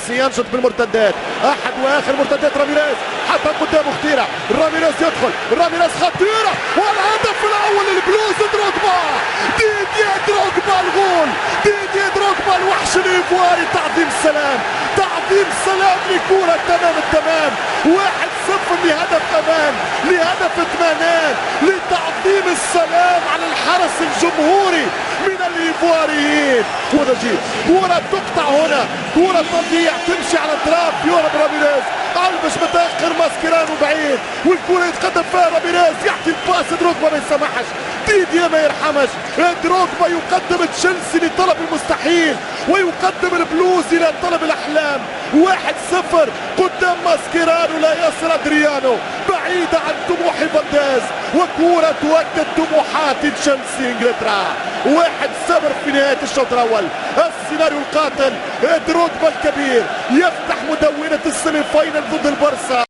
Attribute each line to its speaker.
Speaker 1: تشيلسي ينشط بالمرتدات، احد واخر مرتدات راميريز حتى قدامه خطيره، راميريز يدخل، راميريز خطيره والهدف الاول للبلوز. دروجبا، ديدييه دروجبا الغول، ديدييه دروجبا الوحش الايفواري. تعظيم السلام، تعظيم السلام لكرة تمام التمام. 1-0 لهدف امان، لهدف اطمئنان، لتعظيم السلام على الحرس الجمهوري من الايفواريين. كرة تقطع هنا، كرة تضيع تمشي على اطراف يورب راميريز، البش متاخر ماسكيرانو بعيد والكرة يتقدم فيها راميريز، يعطي الباس دروجبا ما يسمحش، ديدييه ما يرحمش. دروجبا يقدم تشيلسي لطلب المستحيل ويقدم البلوز الى طلب الاحلام. 1-0 قدام ماسكيرانو، لا يصل ادريانو بعيدة عن طموح فالديز، وكرة تؤكد طموحات تشيلسي انجلترا. 1-0 في نهاية الشوط الاول. السيناريو القاتل، دروجبا الكبير يفتح مدونة السيمي فاينل ضد البرسا.